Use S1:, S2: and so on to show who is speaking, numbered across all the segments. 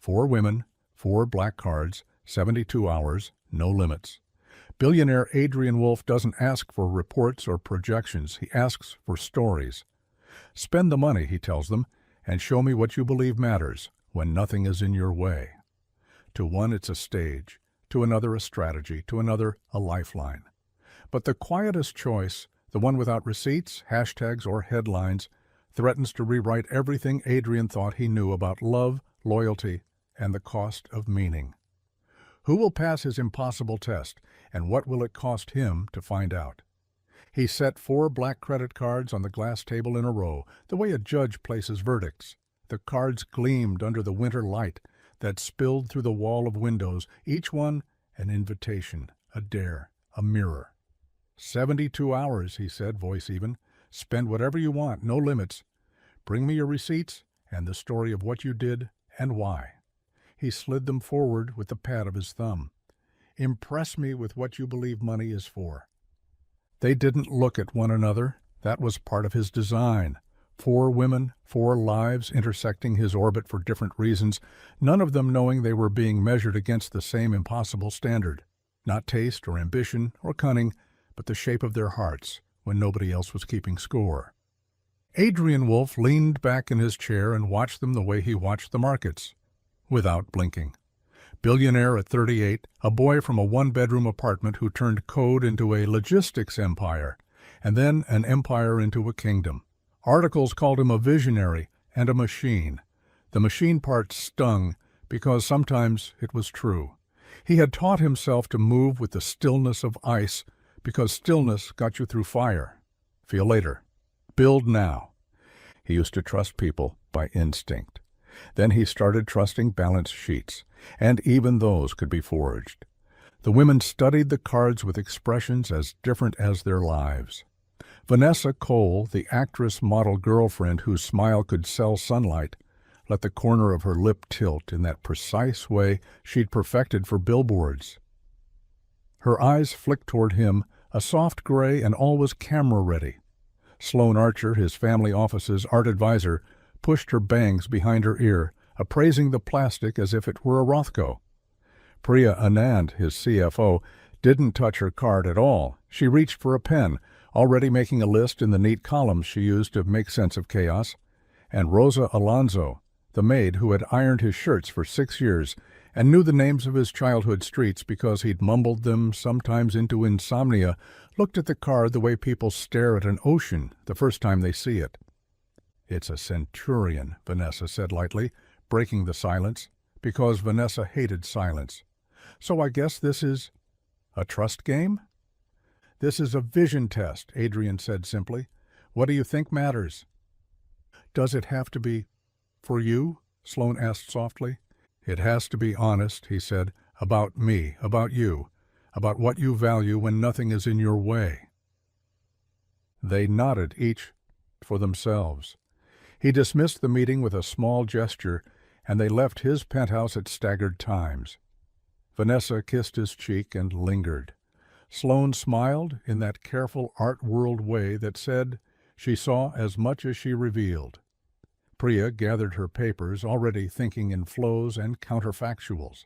S1: 4 women, 4 black cards, 72 hours, no limits. Billionaire Adrian Wolfe doesn't ask for reports or projections. He asks for stories. Spend the money, he tells them, and show me what you believe matters when nothing is in your way. To one, it's a stage. To another, a strategy. To another, a lifeline. But the quietest choice, the one without receipts, hashtags, or headlines, threatens to rewrite everything Adrian thought he knew about love, loyalty, and the cost of meaning. Who will pass his impossible test, and what will it cost him to find out? He set 4 black credit cards on the glass table in a row, the way a judge places verdicts. The cards gleamed under the winter light that spilled through the wall of windows, each one an invitation, a dare, a mirror. 72 hours, he said, voice even. Spend whatever you want, no limits. Bring me your receipts and the story of what you did and why. He slid them forward with the pad of his thumb. Impress me with what you believe money is for. They didn't look at one another. That was part of his design. 4 women, 4 lives intersecting his orbit for different reasons, none of them knowing they were being measured against the same impossible standard. Not taste or ambition or cunning, but the shape of their hearts when nobody else was keeping score. Adrian Wolfe leaned back in his chair and watched them the way he watched the markets, without blinking. Billionaire at 38, a boy from a 1-bedroom apartment who turned code into a logistics empire, and then an empire into a kingdom. Articles called him a visionary and a machine. The machine part stung because sometimes it was true. He had taught himself to move with the stillness of ice because stillness got you through fire. Feel later. Build now. He used to trust people by instinct. Then he started trusting balance sheets, and even those could be forged. The women studied the cards with expressions as different as their lives. Vanessa Cole, the actress-model girlfriend whose smile could sell sunlight, let the corner of her lip tilt in that precise way she'd perfected for billboards. Her eyes flicked toward him, a soft gray and always camera-ready. Sloan Archer, his family office's art advisor, pushed her bangs behind her ear, appraising the plastic as if it were a Rothko. Priya Anand, his CFO, didn't touch her card at all. She reached for a pen, already making a list in the neat columns she used to make sense of chaos. And Rosa Alonso, the maid who had ironed his shirts for 6 years and knew the names of his childhood streets because he'd mumbled them sometimes into insomnia, looked at the card the way people stare at an ocean the first time they see it. "It's a centurion," Vanessa said lightly, breaking the silence, because Vanessa hated silence. "So I guess this is a trust game?" "This is a vision test," Adrian said simply. "What do you think matters?" "Does it have to be for you?" Sloan asked softly. "It has to be honest," he said, "about me, about you, about what you value when nothing is in your way." They nodded, each for themselves. He dismissed the meeting with a small gesture, and they left his penthouse at staggered times. Vanessa kissed his cheek and lingered. Sloan smiled in that careful art world way that said she saw as much as she revealed. Priya gathered her papers, already thinking in flows and counterfactuals.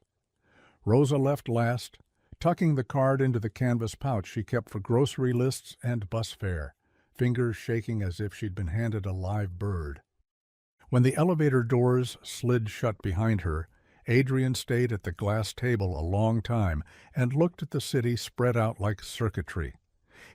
S1: Rosa left last, tucking the card into the canvas pouch she kept for grocery lists and bus fare, fingers shaking as if she'd been handed a live bird. When the elevator doors slid shut behind her, Adrian stayed at the glass table a long time and looked at the city spread out like circuitry.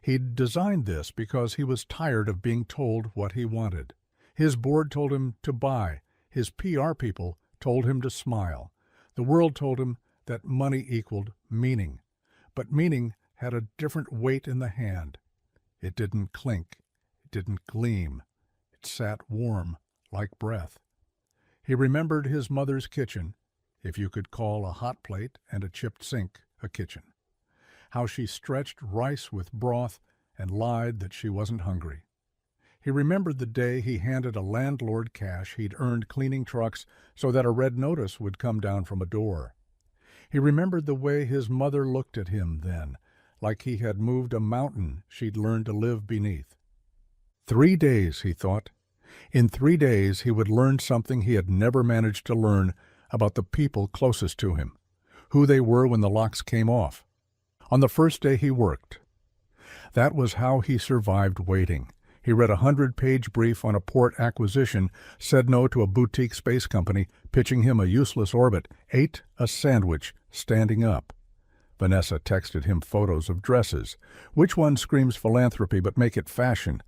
S1: He'd designed this because he was tired of being told what he wanted. His board told him to buy. His PR people told him to smile. The world told him that money equaled meaning. But meaning had a different weight in the hand. It didn't clink. It didn't gleam. It sat warm, like breath. He remembered his mother's kitchen, if you could call a hot plate and a chipped sink a kitchen. How she stretched rice with broth and lied that she wasn't hungry. He remembered the day he handed a landlord cash he'd earned cleaning trucks so that a red notice would come down from a door. He remembered the way his mother looked at him then, like he had moved a mountain she'd learned to live beneath. 3 days, he thought. In 3 days he would learn something he had never managed to learn about the people closest to him, who they were when the locks came off. On the first day he worked. That was how he survived waiting. He read a 100-page brief on a port acquisition, said no to a boutique space company pitching him a useless orbit, ate a sandwich standing up. Vanessa texted him photos of dresses. Which one screams philanthropy but make it fashion?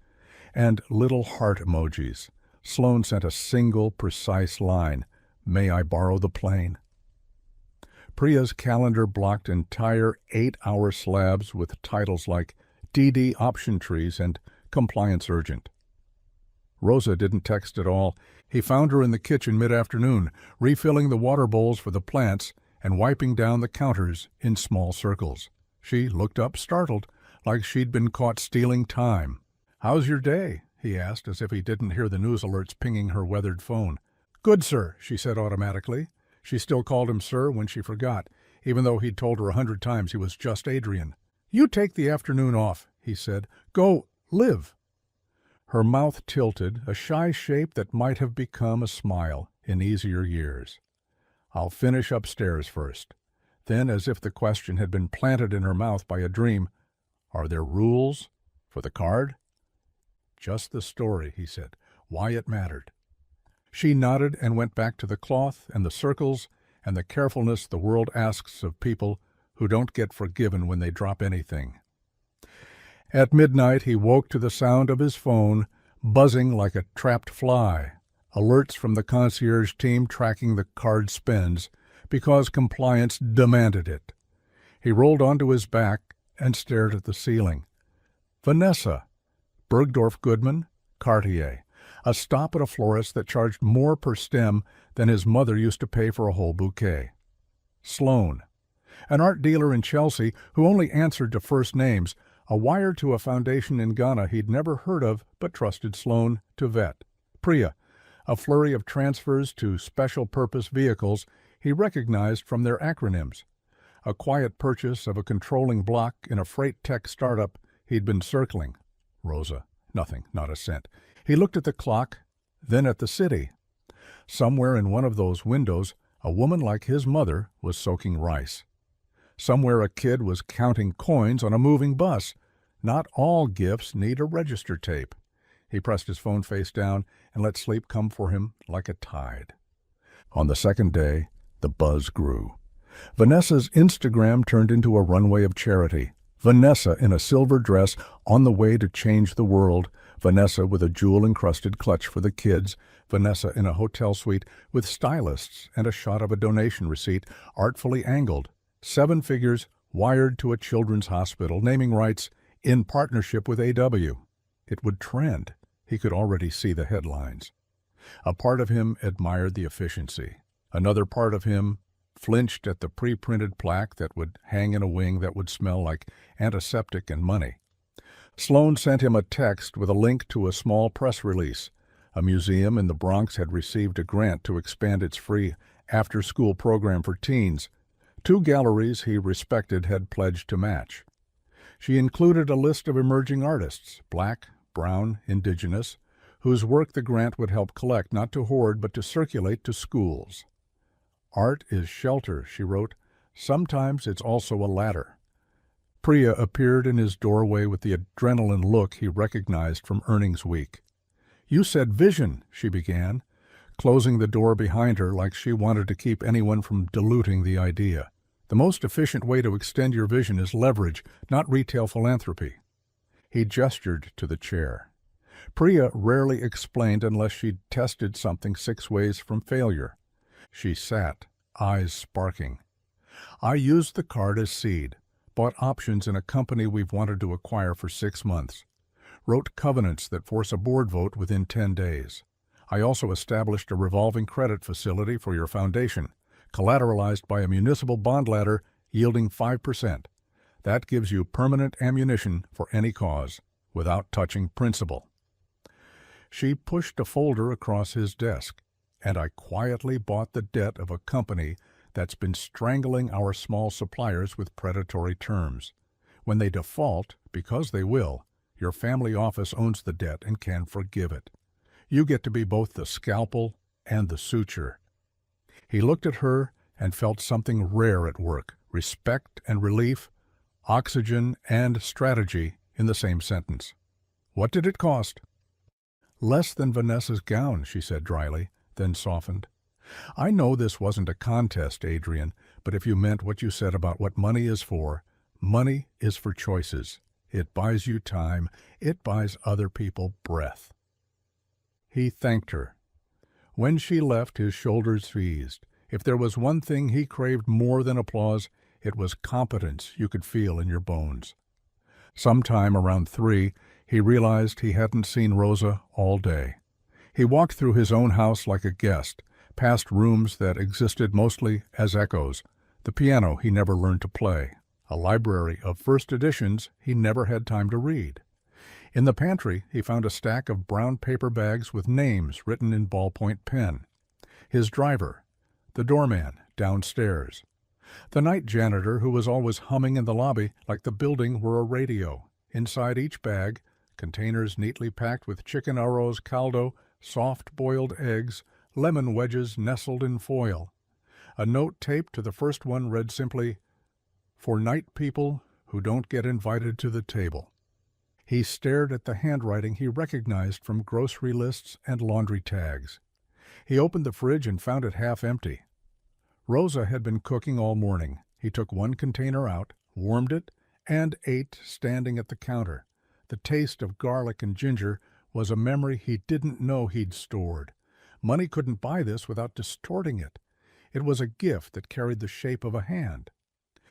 S1: And little heart emojis. Sloan sent a single, precise line, "May I borrow the plane?" Priya's calendar blocked entire 8-hour slabs with titles like DD Option Trees and Compliance Urgent. Rosa didn't text at all. He found her in the kitchen mid-afternoon, refilling the water bowls for the plants and wiping down the counters in small circles. She looked up startled, like she'd been caught stealing time. "How's your day?" he asked, as if he didn't hear the news alerts pinging her weathered phone. "Good, sir," she said automatically. She still called him sir when she forgot, even though he'd told her 100 times he was just Adrian. "You take the afternoon off," he said. "Go live." Her mouth tilted, a shy shape that might have become a smile in easier years. "I'll finish upstairs first." Then, as if the question had been planted in her mouth by a dream, "Are there rules for the card?" "Just the story," he said, "why it mattered." She nodded and went back to the cloth and the circles and the carefulness the world asks of people who don't get forgiven when they drop anything. At midnight he woke to the sound of his phone buzzing like a trapped fly, alerts from the concierge team tracking the card spends because compliance demanded it. He rolled onto his back and stared at the ceiling. Vanessa, Bergdorf Goodman, Cartier, a stop at a florist that charged more per stem than his mother used to pay for a whole bouquet. Sloan, an art dealer in Chelsea who only answered to first names, a wire to a foundation in Ghana he'd never heard of but trusted Sloan to vet. Priya, a flurry of transfers to special-purpose vehicles he recognized from their acronyms. A quiet purchase of a controlling block in a freight tech startup he'd been circling. Rosa, nothing, not a cent. He looked at the clock, then at the city. Somewhere in one of those windows, a woman like his mother was soaking rice. Somewhere a kid was counting coins on a moving bus. Not all gifts need a register tape. He pressed his phone face down and let sleep come for him like a tide. On the second day, the buzz grew. Vanessa's Instagram turned into a runway of charity. Vanessa in a silver dress on the way to change the world. Vanessa with a jewel-encrusted clutch for the kids. Vanessa in a hotel suite with stylists and a shot of a donation receipt artfully angled. 7 figures wired to a children's hospital, naming rights in partnership with AW. It would trend. He could already see the headlines. A part of him admired the efficiency. Another part of him flinched at the pre-printed plaque that would hang in a wing that would smell like antiseptic and money. Sloan sent him a text with a link to a small press release. A museum in the Bronx had received a grant to expand its free after-school program for teens. 2 galleries he respected had pledged to match. She included a list of emerging artists, black, brown, indigenous, whose work the grant would help collect, not to hoard but to circulate to schools. "Art is shelter," she wrote. "Sometimes it's also a ladder." Priya appeared in his doorway with the adrenaline look he recognized from earnings week. "You said vision," she began, closing the door behind her like she wanted to keep anyone from diluting the idea. "The most efficient way to extend your vision is leverage, not retail philanthropy." He gestured to the chair. Priya rarely explained unless she'd tested something 6 ways from failure. She sat, eyes sparking. "I used the card as seed, bought options in a company we've wanted to acquire for 6 months, wrote covenants that force a board vote within 10 days. I also established a revolving credit facility for your foundation, collateralized by a municipal bond ladder yielding 5%. That gives you permanent ammunition for any cause, without touching principal." She pushed a folder across his desk. "And I quietly bought the debt of a company that's been strangling our small suppliers with predatory terms. When they default, because they will, your family office owns the debt and can forgive it. You get to be both the scalpel and the suture." He looked at her and felt something rare at work, respect and relief, oxygen and strategy in the same sentence. "What did it cost?" "Less than Vanessa's gown," she said dryly, then softened. "I know this wasn't a contest, Adrian, but if you meant what you said about what money is for choices. It buys you time. It buys other people breath." He thanked her. When she left, his shoulders eased. If there was one thing he craved more than applause, it was competence you could feel in your bones. Sometime around 3, he realized he hadn't seen Rosa all day. He walked through his own house like a guest, past rooms that existed mostly as echoes, the piano he never learned to play, a library of first editions he never had time to read. In the pantry, he found a stack of brown paper bags with names written in ballpoint pen. His driver, the doorman downstairs, the night janitor who was always humming in the lobby like the building were a radio. Inside each bag, containers neatly packed with chicken arroz caldo, soft-boiled eggs, lemon wedges nestled in foil. A note taped to the first one read simply, "For night people who don't get invited to the table." He stared at the handwriting he recognized from grocery lists and laundry tags. He opened the fridge and found it half empty. Rosa had been cooking all morning. He took one container out, warmed it, and ate standing at the counter. The taste of garlic and ginger was a memory he didn't know he'd stored. Money couldn't buy this without distorting it. It was a gift that carried the shape of a hand.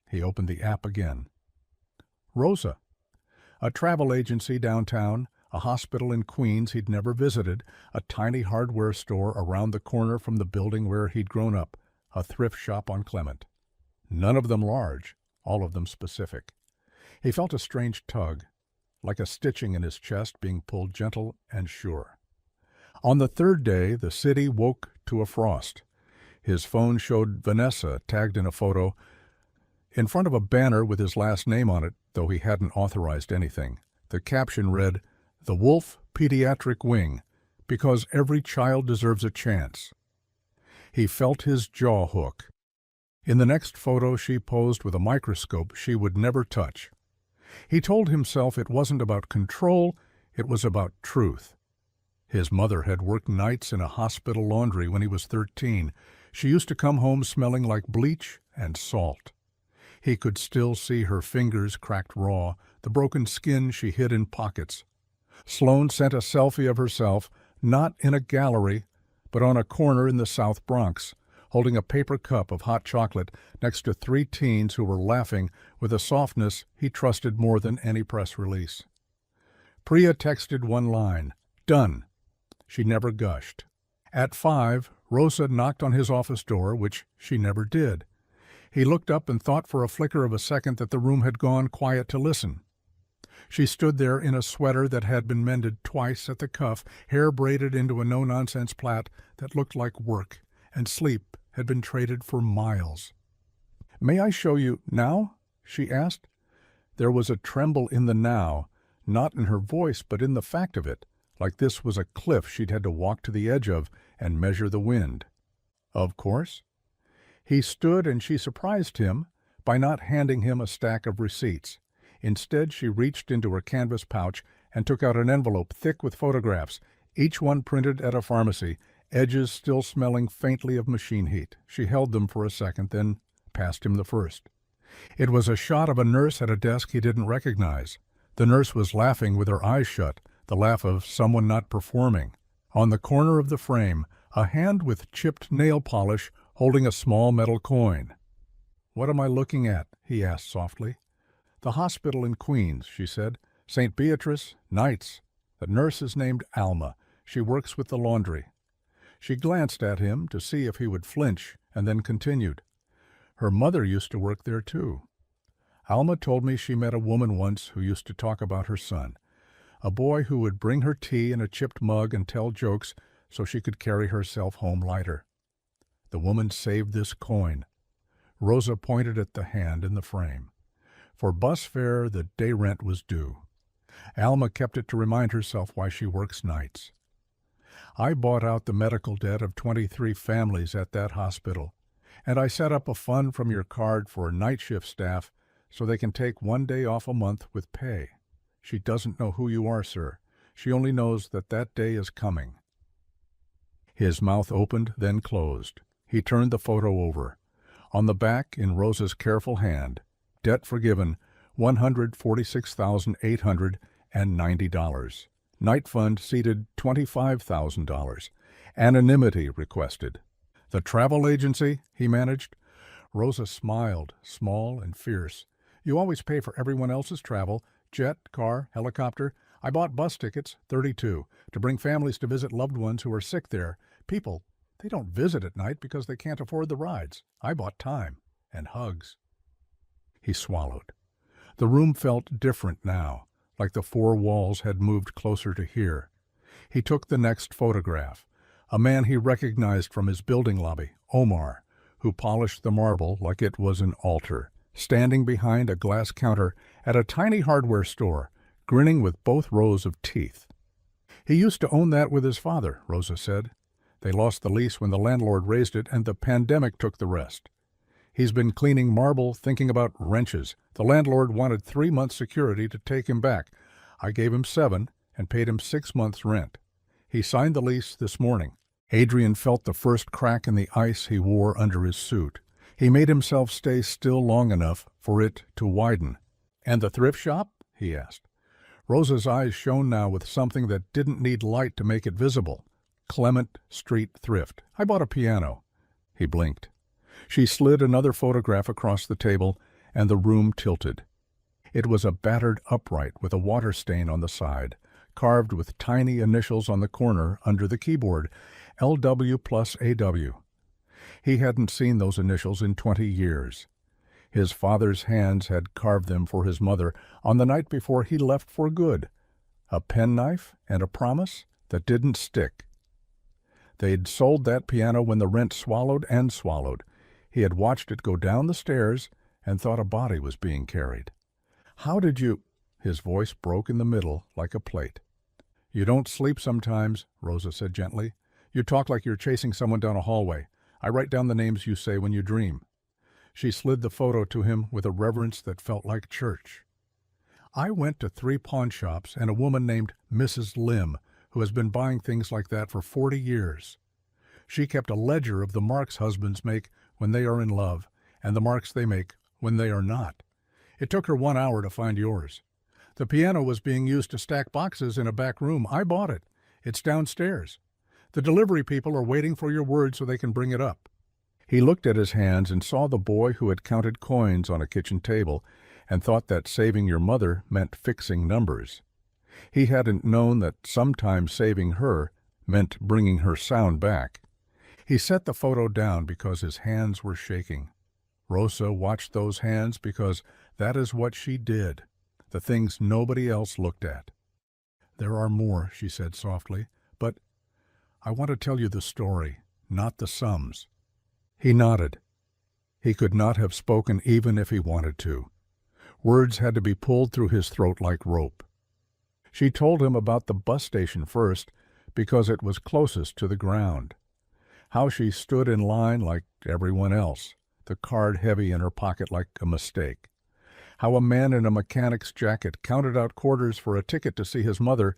S1: He opened the app again. Rosa. A travel agency downtown, a hospital in Queens he'd never visited, a tiny hardware store around the corner from the building where he'd grown up, a thrift shop on Clement. None of them large, all of them specific. He felt a strange tug, like a stitching in his chest being pulled gentle and sure. On the third day, the city woke to a frost. His phone showed Vanessa tagged in a photo in front of a banner with his last name on it, though he hadn't authorized anything. The caption read, "The Wolfe Pediatric Wing, because every child deserves a chance." He felt his jaw hook. In the next photo she posed with a microscope she would never touch. He told himself it wasn't about control, it was about truth. His mother had worked nights in a hospital laundry when he was 13. She used to come home smelling like bleach and salt. He could still see her fingers cracked raw, the broken skin she hid in pockets. Sloane sent a selfie of herself, not in a gallery, but on a corner in the South Bronx, holding a paper cup of hot chocolate next to 3 teens who were laughing with a softness he trusted more than any press release. Priya texted one line, "Done." She never gushed. At 5, Rosa knocked on his office door, which she never did. He looked up and thought for a flicker of a second that the room had gone quiet to listen. She stood there in a sweater that had been mended twice at the cuff, hair braided into a no-nonsense plait that looked like work, and sleep had been traded for miles. "May I show you now?" she asked. There was a tremble in the now, not in her voice but in the fact of it, like this was a cliff she'd had to walk to the edge of and measure the wind. Of course. He stood and she surprised him by not handing him a stack of receipts. Instead, she reached into her canvas pouch and took out an envelope thick with photographs, each one printed at a pharmacy, edges still smelling faintly of machine heat. She held them for a second, then passed him the first. It was a shot of a nurse at a desk he didn't recognize. The nurse was laughing with her eyes shut, the laugh of someone not performing. On the corner of the frame, a hand with chipped nail polish holding a small metal coin. "What am I looking at?" he asked softly. "The hospital in Queens," she said. "St. Beatrice, nights. The nurse is named Alma. She works with the laundry." She glanced at him to see if he would flinch, and then continued. "Her mother used to work there, too. Alma told me she met a woman once who used to talk about her son, a boy who would bring her tea in a chipped mug and tell jokes so she could carry herself home lighter. The woman saved this coin." Rosa pointed at the hand in the frame. "For bus fare, the day rent was due. Alma kept it to remind herself why she works nights." I bought out the medical debt of 23 families at that hospital, and I set up a fund from your card for night shift staff so they can take 1 day off a month with pay. She doesn't know who you are, sir. She only knows that that day is coming." His mouth opened, then closed. He turned the photo over. On the back, in Rosa's careful hand, debt forgiven, $146,890. Night fund seated $25,000. Anonymity requested. "The travel agency?" he managed. Rosa smiled, small and fierce. "You always pay for everyone else's travel. Jet, car, helicopter. I bought bus tickets, 32, to bring families to visit loved ones who are sick there. People, they don't visit at night because they can't afford the rides. I bought time and hugs." He swallowed. The room felt different now, like the four walls had moved closer to here. He took the next photograph. A man he recognized from his building lobby, Omar, who polished the marble like it was an altar, standing behind a glass counter at a tiny hardware store, grinning with both rows of teeth. "He used to own that with his father," Rosa said. "They lost the lease when the landlord raised it, and the pandemic took the rest. He's been cleaning marble, thinking about wrenches. The landlord wanted 3 months' security to take him back. I gave him 7 and paid him 6 months' rent. He signed the lease this morning." Adrian felt the first crack in the ice he wore under his suit. He made himself stay still long enough for it to widen. "And the thrift shop?" he asked. Rosa's eyes shone now with something that didn't need light to make it visible. "Clement Street Thrift. I bought a piano." He blinked. She slid another photograph across the table, and the room tilted. It was a battered upright with a water stain on the side, carved with tiny initials on the corner under the keyboard, LW plus AW. He hadn't seen those initials in 20 years. His father's hands had carved them for his mother on the night before he left for good. A penknife and a promise that didn't stick. They'd sold that piano when the rent swallowed and swallowed. He had watched it go down the stairs and thought a body was being carried. "How did you—" His voice broke in the middle like a plate. "You don't sleep sometimes," Rosa said gently. "You talk like you're chasing someone down a hallway. I write down the names you say when you dream." She slid the photo to him with a reverence that felt like church. "I went to 3 pawn shops and a woman named Mrs. Lim, who has been buying things like that for 40 years. She kept a ledger of the marks husbands make when they are in love and the marks they make when they are not. It took her 1 hour to find yours. The piano was being used to stack boxes in a back room. I bought it. It's downstairs. The delivery people are waiting for your word so they can bring it up." He looked at his hands and saw the boy who had counted coins on a kitchen table and thought that saving your mother meant fixing numbers. He hadn't known that sometimes saving her meant bringing her sound back. He set the photo down because his hands were shaking. Rosa watched those hands because that is what she did, the things nobody else looked at. "There are more," she said softly, "but I want to tell you the story, not the sums." He nodded. He could not have spoken even if he wanted to. Words had to be pulled through his throat like rope. She told him about the bus station first because it was closest to the ground. How she stood in line like everyone else, the card heavy in her pocket like a mistake. How a man in a mechanic's jacket counted out quarters for a ticket to see his mother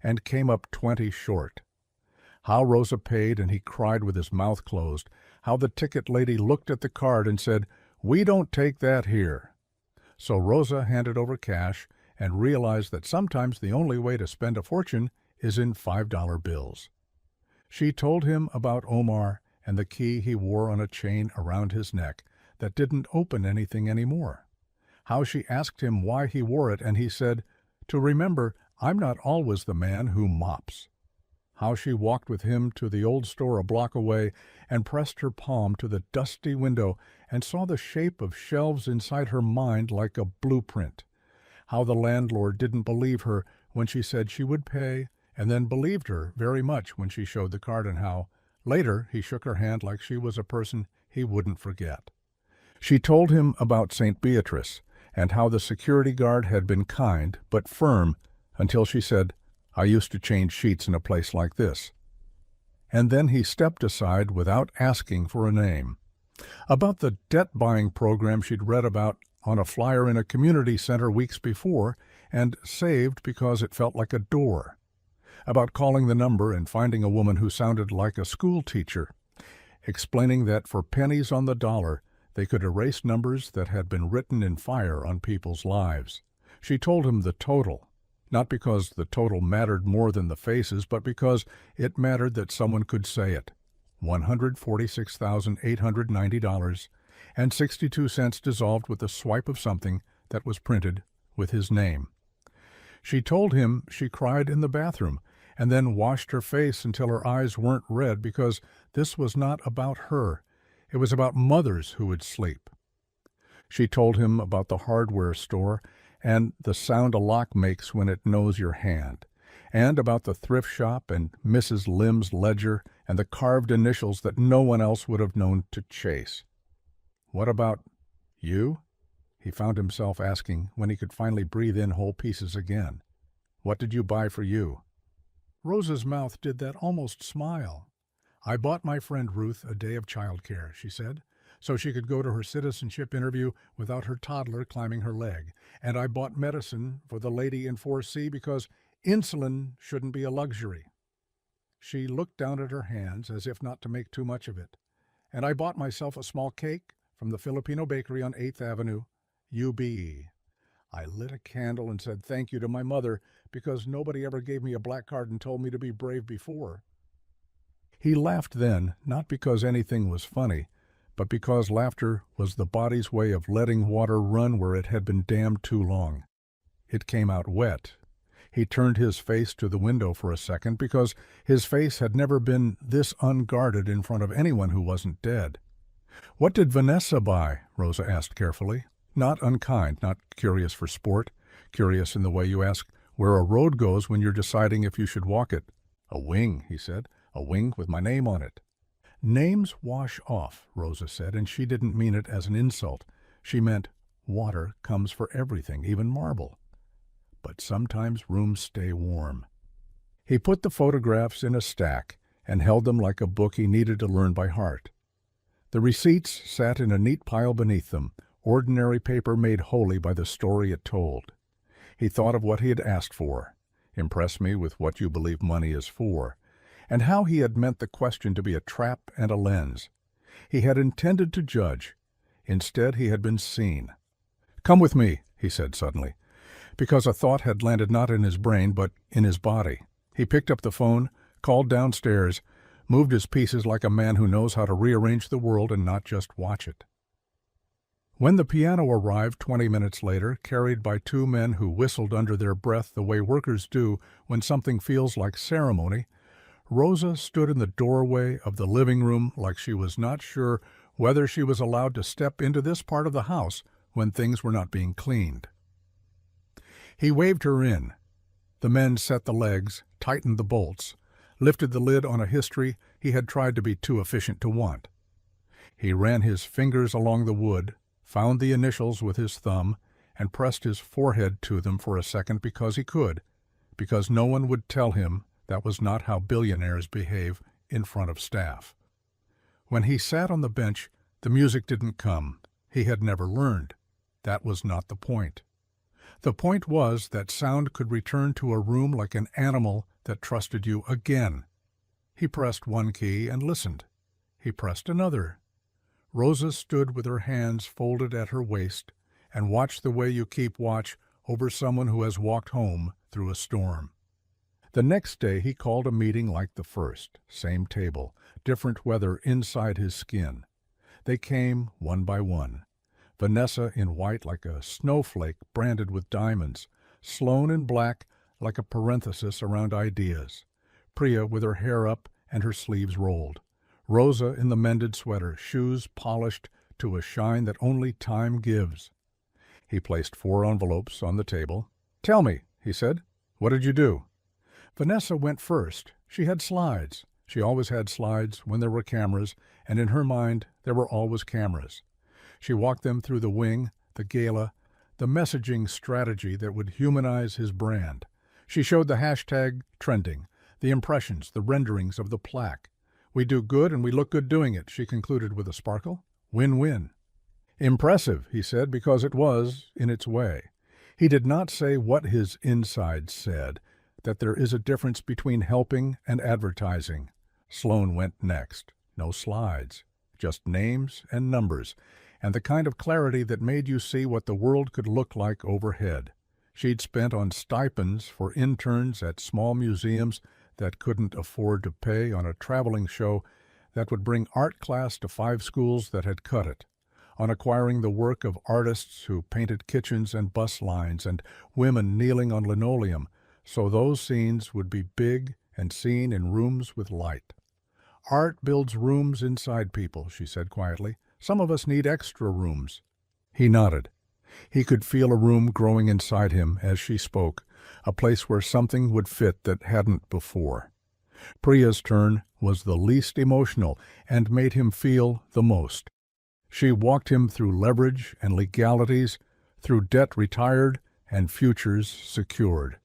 S1: and came up 20 short. How Rosa paid and he cried with his mouth closed. How the ticket lady looked at the card and said, "We don't take that here." So Rosa handed over cash and realized that sometimes the only way to spend a fortune is in $5 bills. She told him about Omar and the key he wore on a chain around his neck that didn't open anything anymore. How she asked him why he wore it, and he said, "To remember, I'm not always the man who mops." How she walked with him to the old store a block away and pressed her palm to the dusty window and saw the shape of shelves inside her mind like a blueprint. How the landlord didn't believe her when she said she would pay, and then believed her very much when she showed the card, and how, later, he shook her hand like she was a person he wouldn't forget. She told him about St. Beatrice, and how the security guard had been kind but firm until she said, "I used to change sheets in a place like this." And then he stepped aside without asking for a name. About the debt-buying program she'd read about on a flyer in a community center weeks before and saved because it felt like a door. About calling the number and finding a woman who sounded like a school teacher, explaining that for pennies on the dollar they could erase numbers that had been written in fire on people's lives. She told him the total, not because the total mattered more than the faces, but because it mattered that someone could say it. $146,890.62 dissolved with a swipe of something that was printed with his name. She told him she cried in the bathroom and then washed her face until her eyes weren't red because this was not about her. It was about mothers who would sleep. She told him about the hardware store and the sound a lock makes when it knows your hand, and about the thrift shop and Mrs. Lim's ledger and the carved initials that no one else would have known to chase. "What about you?" he found himself asking when he could finally breathe in whole pieces again. "What did you buy for you?" Rosa's mouth did that almost smile. "I bought my friend Ruth a day of childcare," she said, "so she could go to her citizenship interview without her toddler climbing her leg. And I bought medicine for the lady in 4C because insulin shouldn't be a luxury." She looked down at her hands as if not to make too much of it. "And I bought myself a small cake from the Filipino bakery on 8th Avenue, UBE. I lit a candle and said thank you to my mother because nobody ever gave me a black card and told me to be brave before." He laughed then, not because anything was funny, but because laughter was the body's way of letting water run where it had been dammed too long. It came out wet. He turned his face to the window for a second because his face had never been this unguarded in front of anyone who wasn't dead. "What did Vanessa buy?" Rosa asked carefully. Not unkind, not curious for sport, curious in the way you ask where a road goes when you're deciding if you should walk it. "A wing," he said. "A wing with my name on it." "Names wash off," Rosa said, and she didn't mean it as an insult. She meant water comes for everything, even marble. But sometimes rooms stay warm. He put the photographs in a stack and held them like a book he needed to learn by heart. The receipts sat in a neat pile beneath them, ordinary paper made holy by the story it told. He thought of what he had asked for. "Impress me with what you believe money is for," and how he had meant the question to be a trap and a lens. He had intended to judge. Instead, he had been seen. "Come with me," he said suddenly, because a thought had landed not in his brain but in his body. He picked up the phone, called downstairs, moved his pieces like a man who knows how to rearrange the world and not just watch it. When the piano arrived 20 minutes later, carried by two men who whistled under their breath the way workers do when something feels like ceremony, Rosa stood in the doorway of the living room like she was not sure whether she was allowed to step into this part of the house when things were not being cleaned. He waved her in. The men set the legs, tightened the bolts, lifted the lid on a history he had tried to be too efficient to want. He ran his fingers along the wood, found the initials with his thumb, and pressed his forehead to them for a second because he could, because no one would tell him that was not how billionaires behave in front of staff. When he sat on the bench, the music didn't come. He had never learned. That was not the point. The point was that sound could return to a room like an animal that trusted you again. He pressed one key and listened. He pressed another. Rosa stood with her hands folded at her waist and watched the way you keep watch over someone who has walked home through a storm. The next day he called a meeting like the first, same table, different weather inside his skin. They came one by one. Vanessa in white like a snowflake branded with diamonds, Sloane in black like a parenthesis around ideas, Priya with her hair up and her sleeves rolled, Rosa in the mended sweater, shoes polished to a shine that only time gives. He placed 4 envelopes on the table. "Tell me," he said, "what did you do?" Vanessa went first. She had slides. She always had slides when there were cameras, and in her mind there were always cameras. She walked them through the wing, the gala, the messaging strategy that would humanize his brand. She showed the hashtag trending, the impressions, the renderings of the plaque, We do good and we look good doing it, she concluded with a sparkle. Win-win. Impressive, he said, because it was, in its way. He did not say what his insides said, that there is a difference between helping and advertising. Sloan went next. No slides, just names and numbers, and the kind of clarity that made you see what the world could look like overhead. She'd spent on stipends for interns at small museums that couldn't afford to pay, on a traveling show that would bring art class to 5 schools that had cut it, on acquiring the work of artists who painted kitchens and bus lines and women kneeling on linoleum, so those scenes would be big and seen in rooms with light. Art builds rooms inside people, she said quietly. Some of us need extra rooms. He nodded. He could feel a room growing inside him as she spoke, a place where something would fit that hadn't before. Priya's turn was the least emotional and made him feel the most. She walked him through leverage and legalities, through debt retired and futures secured.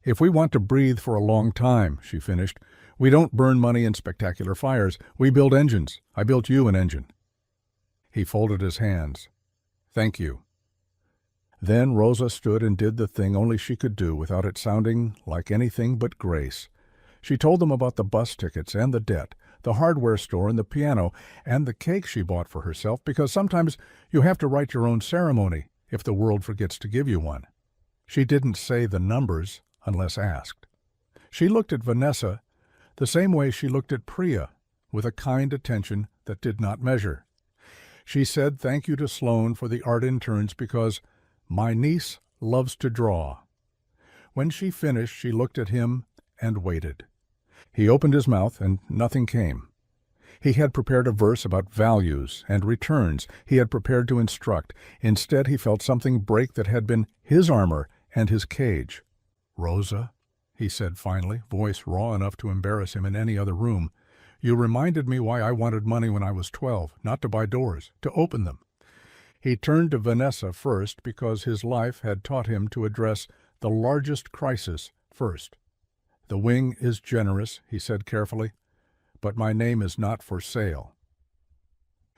S1: If we want to breathe for a long time, she finished, we don't burn money in spectacular fires. We build engines. I built you an engine. He folded his hands. Thank you. Then Rosa stood and did the thing only she could do without it sounding like anything but grace. She told them about the bus tickets and the debt, the hardware store and the piano, and the cake she bought for herself, because sometimes you have to write your own ceremony if the world forgets to give you one. She didn't say the numbers unless asked. She looked at Vanessa the same way she looked at Priya, with a kind attention that did not measure. She said thank you to Sloan for the art interns because my niece loves to draw. When she finished, she looked at him and waited. He opened his mouth, and nothing came. He had prepared a verse about values and returns. He had prepared to instruct. Instead, he felt something break that had been his armor and his cage. Rosa, he said finally, voice raw enough to embarrass him in any other room, you reminded me why I wanted money when I was 12, not to buy doors, to open them. He turned to Vanessa first because his life had taught him to address the largest crisis first. The wing is generous, he said carefully, but my name is not for sale.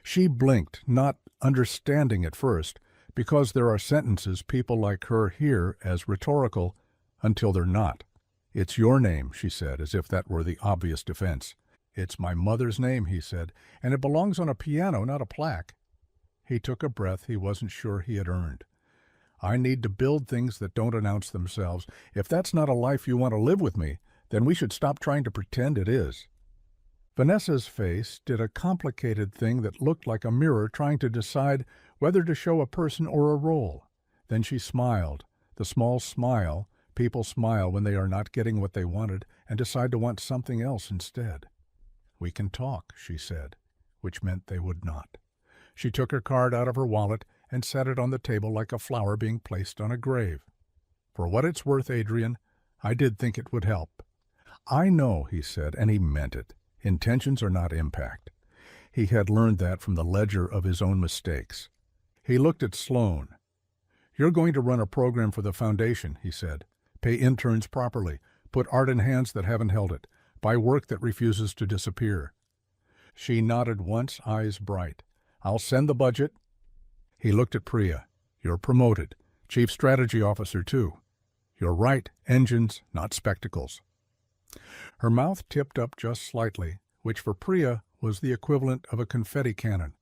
S1: She blinked, not understanding at first, because there are sentences people like her hear as rhetorical until they're not. It's your name, she said, as if that were the obvious defense. It's my mother's name, he said, and it belongs on a piano, not a plaque. He took a breath he wasn't sure he had earned. I need to build things that don't announce themselves. If that's not a life you want to live with me, then we should stop trying to pretend it is. Vanessa's face did a complicated thing that looked like a mirror trying to decide whether to show a person or a role. Then she smiled, the small smile people smile when they are not getting what they wanted and decide to want something else instead. We can talk, she said, which meant they would not. She took her card out of her wallet and set it on the table like a flower being placed on a grave. For what it's worth, Adrian, I did think it would help. I know, he said, and he meant it. Intentions are not impact. He had learned that from the ledger of his own mistakes. He looked at Sloan. You're going to run a program for the foundation, he said. Pay interns properly. Put art in hands that haven't held it. Buy work that refuses to disappear. She nodded once, eyes bright. I'll send the budget. He looked at Priya. You're promoted. Chief Strategy Officer, too. You're right, engines, not spectacles. Her mouth tipped up just slightly, which for Priya was the equivalent of a confetti cannon.